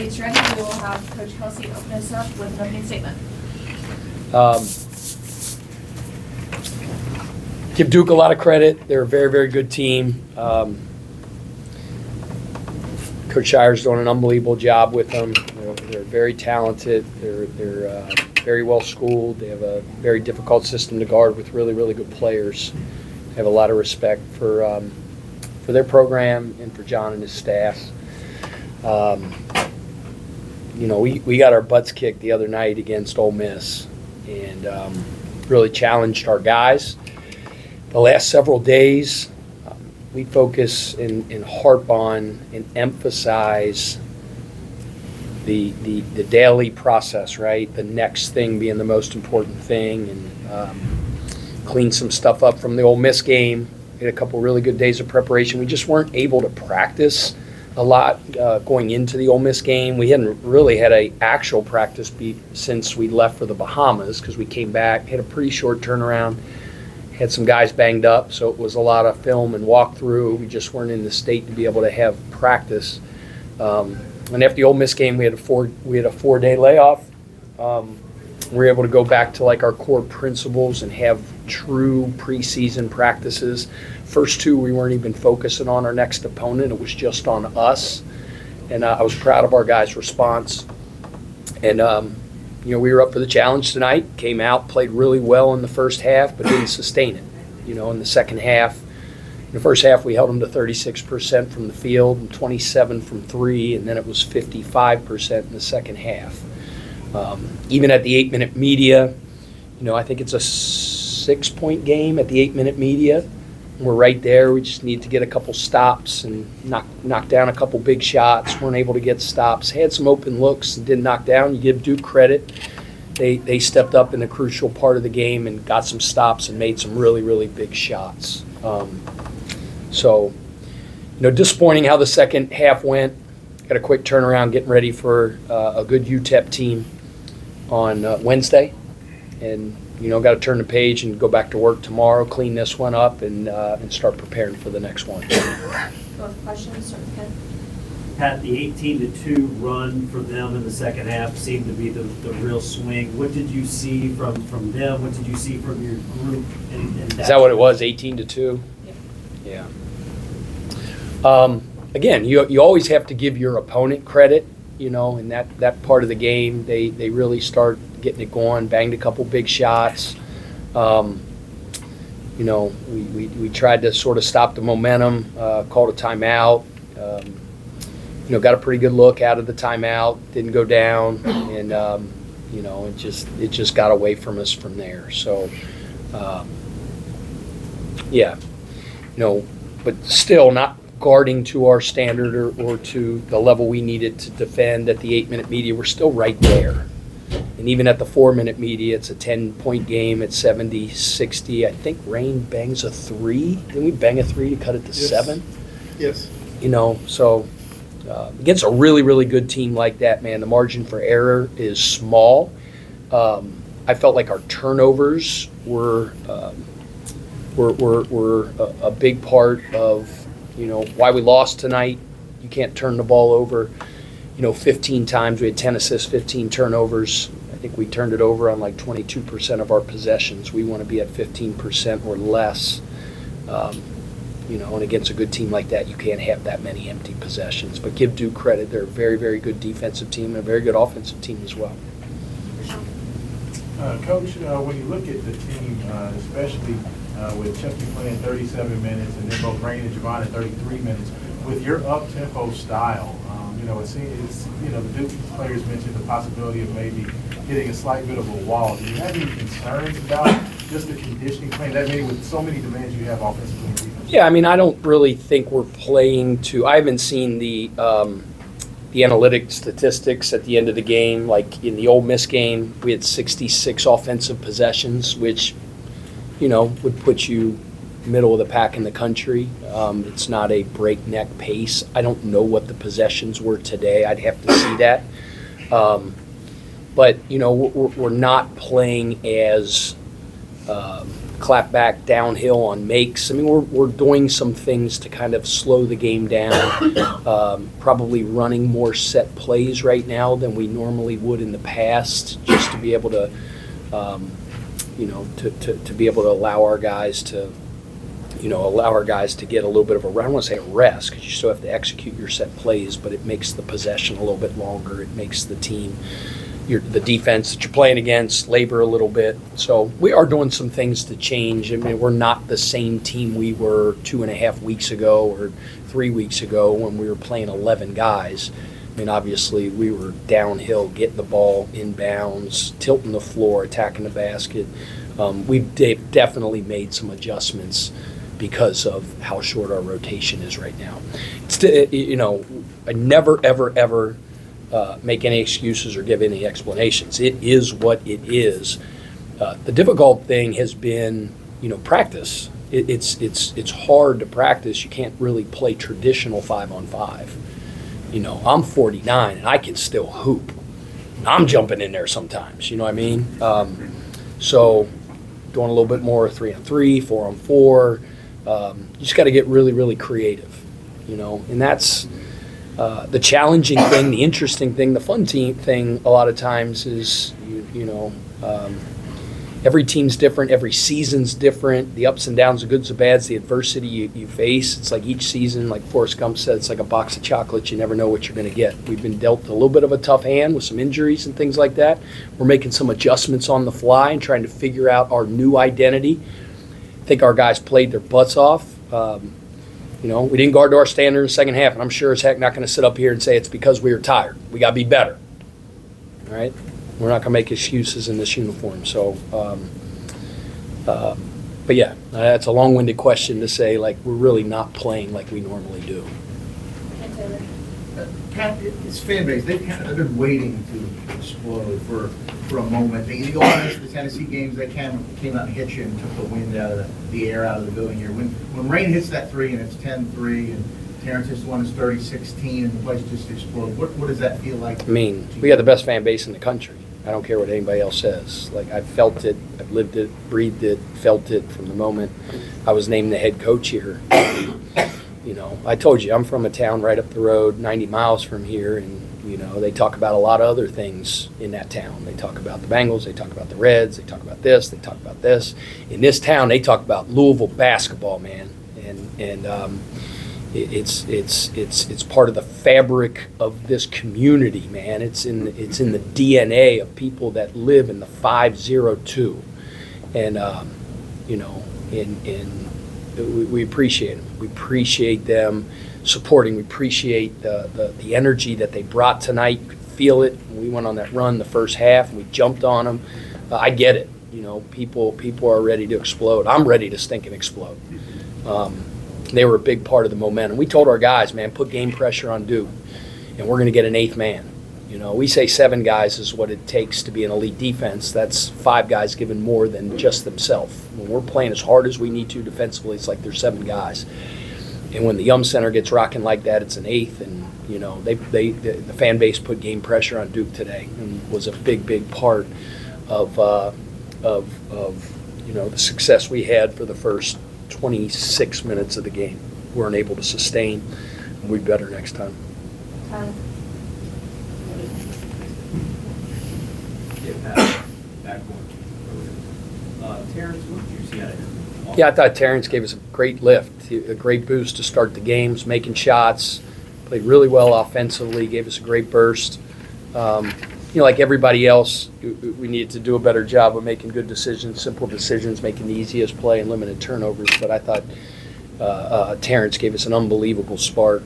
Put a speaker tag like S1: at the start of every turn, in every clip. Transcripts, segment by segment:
S1: everybody's ready, we will have Coach Kelsey open us up with an opening statement.
S2: Give Duke a lot of credit. They're a very, very good team. Coach Shire's doing an unbelievable job with them. They're very talented. They're very well schooled. They have a very difficult system to guard with really, really good players. I have a lot of respect for their program and for John and his staff. We got our butts kicked the other night against Ole Miss and really challenged our guys. The last several days, we focus and harp on and emphasize the daily process, right? The next thing being the most important thing, and clean some stuff up from the Ole Miss game. We had a couple really good days of preparation. We just weren't able to practice a lot going into the Ole Miss game. We hadn't really had an actual practice since we left for the Bahamas because we came back, had a pretty short turnaround. Had some guys banged up, so it was a lot of film and walkthrough. We just weren't in the state to be able to have practice. And after the Ole Miss game, we had a 4-day layoff. We were able to go back to like our core principles and have true preseason practices. First two, we weren't even focusing on our next opponent. It was just on us. And I was proud of our guys' response. And we were up for the challenge tonight, came out, played really well in the first half, but didn't sustain it. In the second half, in the first half, we held them to 36% from the field and 27 from three, and then it was 55% in the second half. Even at the 8-minute media, I think it's a 6-point game at the 8-minute media. We're right there. We just need to get a couple stops and knock down a couple big shots. Weren't able to get stops. Had some open looks and didn't knock down. You give Duke credit. They stepped up in a crucial part of the game and got some stops and made some really, really big shots. Disappointing how the second half went. Got a quick turnaround getting ready for a good UTEP team on Wednesday. And got to turn the page and go back to work tomorrow, clean this one up, and start preparing for the next one.
S1: Both questions, start with Ken.
S3: Pat, the 18-2 run for them in the second half seemed to be the real swing. What did you see from them? What did you see from your group?
S2: Is that what it was, 18-2? Yeah. Again, you always have to give your opponent credit, in that part of the game. They really start getting it going, banged a couple big shots. We tried to sort of stop the momentum, called a timeout. Got a pretty good look out of the timeout, didn't go down, and it just got away from us from there. So, but still not guarding to our standard or to the level we needed to defend at the 8-minute media. We're still right there. And even at the 4-minute media, it's a 10-point game at 70-60. I think Rain bangs a three. Didn't we bang a three to cut it to 7?
S4: Yes.
S2: Against a really, really good team like that, man, the margin for error is small. I felt like our turnovers were a big part of, why we lost tonight. You can't turn the ball over. 15 times. We had 10 assists, 15 turnovers. I think we turned it over on like 22% of our possessions. We want to be at 15% or less. And against a good team like that, you can't have that many empty possessions. But give Duke credit. They're a very, very good defensive team and a very good offensive team as well.
S4: Coach, when you look at the team, especially with Chucky playing 37 minutes and then both Rain and Javon at 33 minutes, with your up-tempo style, it seems, the Duke players mentioned the possibility of maybe hitting a slight bit of a wall. Do you have any concerns about just the conditioning playing that many with so many demands you have offensively and defensively?
S2: Yeah, I don't really think we're playing to – I haven't seen the analytic statistics at the end of the game. Like in the Ole Miss game, we had 66 offensive possessions, which, would put you middle of the pack in the country. It's not a breakneck pace. I don't know what the possessions were today. I'd have to see that. But, we're not playing as clap back downhill on makes. I mean, we're doing some things to kind of slow the game down, probably running more set plays right now than we normally would in the past, just to be able to, to be able to allow our guys to, get a little bit of I don't want to say a rest, because you still have to execute your set plays, but it makes the possession a little bit longer. It makes the team, the defense that you're playing against, labor a little bit. So we are doing some things to change. I mean, we're not the same team we were 2.5 weeks ago or 3 weeks ago when we were playing 11 guys. I mean, obviously, we were downhill, getting the ball inbounds, tilting the floor, attacking the basket. We've definitely made some adjustments because of how short our rotation is right now. I never, ever, ever make any excuses or give any explanations. It is what it is. The difficult thing has been, practice. It's hard to practice. You can't really play traditional 5-on-5. I'm 49 and I can still hoop. I'm jumping in there sometimes. You know what I mean? So doing a little bit more 3-on-3, 4-on-4. You just got to get really, really creative. And that's the challenging thing, the interesting thing, the fun thing. A lot of times is every team's different, every season's different. The ups and downs, the goods, the bads, the adversity you face. It's like each season, like Forrest Gump said, it's like a box of chocolates. You never know what you're going to get. We've been dealt a little bit of a tough hand with some injuries and things like that. We're making some adjustments on the fly and trying to figure out our new identity. I think our guys played their butts off. We didn't guard to our standard in the second half, and I'm sure as heck not going to sit up here and say it's because we were tired. We got to be better. All right? We're not going to make excuses in this uniform. So, but yeah, that's a long-winded question to say, like, we're really not playing like we normally do.
S1: And Taylor.
S5: Pat, it's fan base. They've kind of been waiting to explode for a moment. They go on the Tennessee games. They came out and hit you and took the wind out of the air out of the building here. When Rain hits that three and it's 10-3 and Terrence hits one is 30-16 and the place just explodes, what does that feel like?
S2: I mean, we got the best fan base in the country. I don't care what anybody else says. Like, I've felt it, I've lived it, breathed it, felt it from the moment I was named the head coach here. I told you, I'm from a town right up the road, 90 miles from here, and, they talk about a lot of other things in that town. They talk about the Bengals, they talk about the Reds, they talk about this, they talk about this. In this town, they talk about Louisville basketball, man, and it's part of the fabric of this community, man. It's in the DNA of people that live in the 502, and we appreciate them. We appreciate them supporting. We appreciate the energy that they brought tonight. You could feel it. We went on that run the first half, and we jumped on them. I get it. People are ready to explode. I'm ready to stink and explode. They were a big part of the momentum. We told our guys, man, put game pressure on Duke, and we're going to get an eighth man. We say 7 guys is what it takes to be an elite defense. That's 5 guys giving more than just themselves. When we're playing as hard as we need to defensively, it's like there's 7 guys. And when the Yum Center gets rocking like that, it's an eighth. And the fan base put game pressure on Duke today, and was a big part of the success we had for the first 26 minutes of the game. We weren't able to sustain, and we'd better next time.
S1: Tyler.
S6: Yeah, Pat, back one. Terrence, what did you see out of him?
S2: Yeah, I thought Terrence gave us a great lift, a great boost to start the games, making shots, played really well offensively, gave us a great burst. Like everybody else, we needed to do a better job of making good decisions, simple decisions, making the easiest play and limited turnovers. But I thought Terrence gave us an unbelievable spark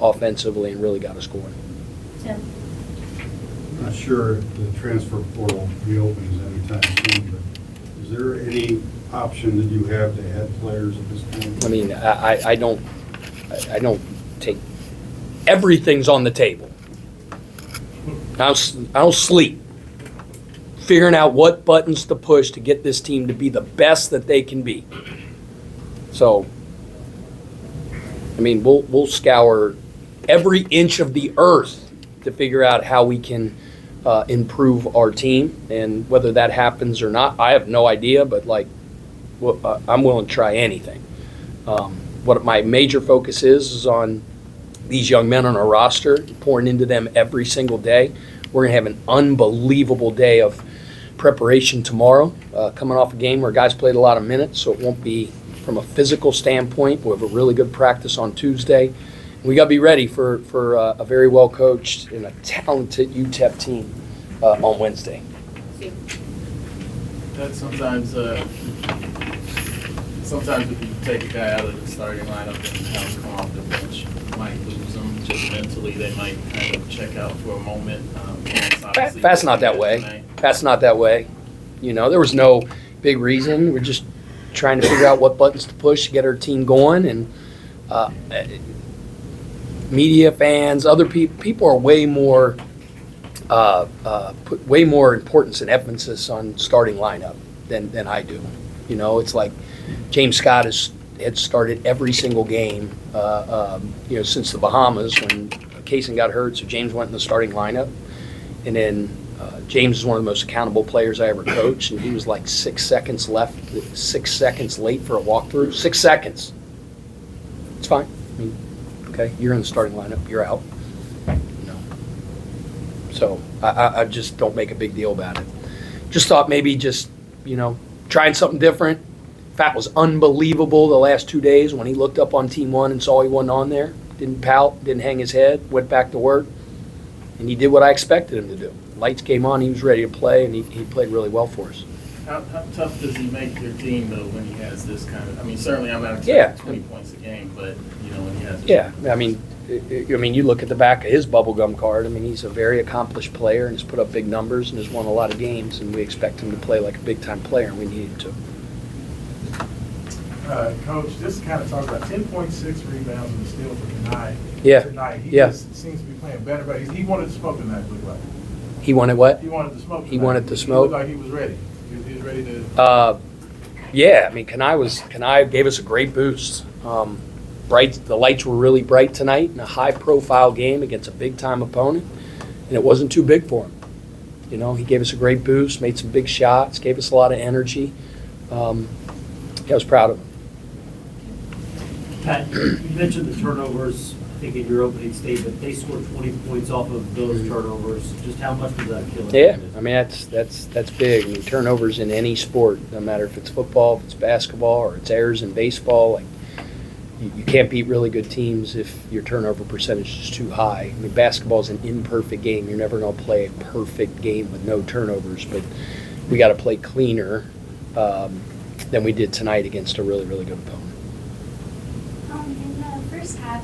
S2: offensively and really got us going.
S1: Tim.
S7: I'm not sure if the transfer portal reopens anytime soon, but is there any option that you have to add players at this point?
S2: I mean, I don't take everything's on the table. I don't sleep figuring out what buttons to push to get this team to be the best that they can be. So, I mean, we'll scour every inch of the earth to figure out how we can improve our team, and whether that happens or not, I have no idea. But I'm willing to try anything. What my major focus is on these young men on our roster, pouring into them every single day. We're going to have an unbelievable day of preparation tomorrow, coming off a game where guys played a lot of minutes, so it won't be from a physical standpoint. We'll have a really good practice on Tuesday. We got to be ready for a very well-coached and a talented UTEP team on Wednesday.
S8: That sometimes if you take a guy out of the starting lineup and have him come off the bench, might lose them just mentally. They might kind of check out for a moment.
S2: Pat's not that way. Pat's not that way. There was no big reason. We're just trying to figure out what buttons to push to get our team going. And media, fans, other people are way more put way more importance and emphasis on starting lineup than I do. It's like James Scott had started every single game, since the Bahamas when Kaysen got hurt. So James went in the starting lineup, and then James is one of the most accountable players I ever coached, and he was like 6 seconds late for a walkthrough. 6 seconds. It's fine. Okay, you're in the starting lineup. You're out. So I just don't make a big deal about it. Just thought maybe trying something different. Fat was unbelievable the last 2 days when he looked up on Team 1 and saw he wasn't on there. Didn't pout, didn't hang his head, went back to work, and he did what I expected him to do. Lights came on, he was ready to play, and he played really well for us.
S8: How tough does he make your team, though, when he has this kind of, certainly I'm not expecting 20 points a game, but, when he has this.
S2: Yeah, you look at the back of his bubblegum card. he's a very accomplished player and has put up big numbers and has won a lot of games, and we expect him to play like a big-time player, and we need him to.
S4: Coach, just kind of talk about 10.6 rebounds and the steal for tonight.
S2: Yeah.
S4: Tonight, he
S2: Yeah.
S4: just seems to be playing better, but he wanted to smoke tonight, it looked like.
S2: He wanted what?
S4: He wanted to smoke.
S2: He wanted to smoke?
S4: He looked like he was ready. He was ready to.
S2: Yeah, Kanai gave us a great boost. The lights were really bright tonight in a high-profile game against a big-time opponent, and it wasn't too big for him. He gave us a great boost, made some big shots, gave us a lot of energy. I was proud of him.
S3: Pat, you mentioned the turnovers, I think in your opening statement. They scored 20 points off of those turnovers. Just how much was that killing?
S2: Yeah, that's big. Turnovers in any sport, no matter if it's football, if it's basketball, or it's errors in baseball, you can't beat really good teams if your turnover percentage is too high. Basketball is an imperfect game. You're never going to play a perfect game with no turnovers, but we got to play cleaner than we did tonight against a really, really good opponent.
S9: In the first half,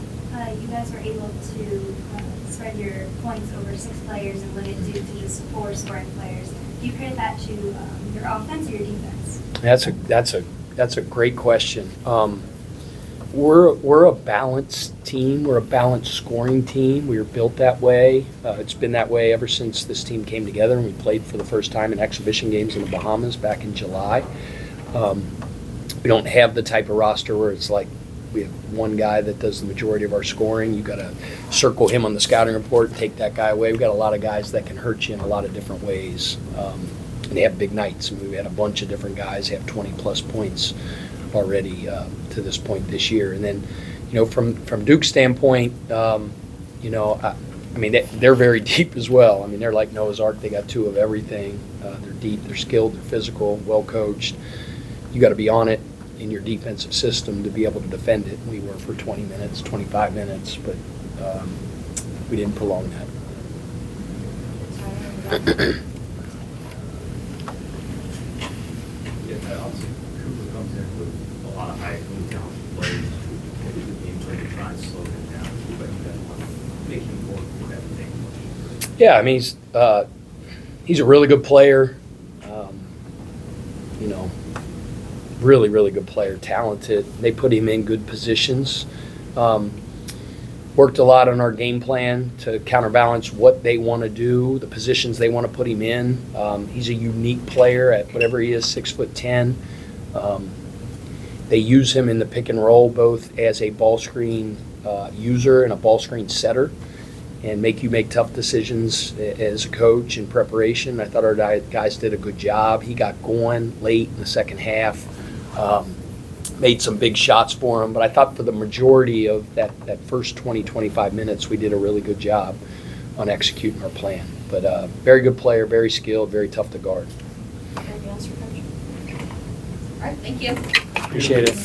S9: you guys were able to spread your points over 6 players and limit Duke to just 4 scoring players. Do you credit that to your offense or your defense?
S2: That's a great question. We're a balanced team. We're a balanced scoring team. We were built that way. It's been that way ever since this team came together, and we played for the first time in exhibition games in the Bahamas back in July. We don't have the type of roster where it's like we have one guy that does the majority of our scoring. You got to circle him on the scouting report, take that guy away. We've got a lot of guys that can hurt you in a lot of different ways, and they have big nights. We had a bunch of different guys have 20-plus points already to this point this year. And then, from Duke's standpoint, they're very deep as well. They're like Noah's Ark. They got 2 of everything. They're deep, they're skilled, they're physical, well coached. You got to be on it in your defensive system to be able to defend it. We were for 20 minutes, 25 minutes, but we didn't prolong that.
S6: Obviously, Cooper comes in with a lot of high talented players who the game plan to try and slow him down, but you guys want to make him work for everything.
S2: Yeah, he's a really good player. Really, really good player, talented. They put him in good positions. Worked a lot on our game plan to counterbalance what they want to do, the positions they want to put him in. He's a unique player at whatever he is, 6'10". They use him in the pick and roll both as a ball screen user and a ball screen setter, and make you make tough decisions as a coach in preparation. I thought our guys did a good job. He got going late in the second half. Made some big shots for him, but I thought for the majority of that first 20, 25 minutes, we did a really good job on executing our plan. But very good player, very skilled, very tough to guard.
S1: Anything else for Coach? All right, thank you.
S2: Appreciate it.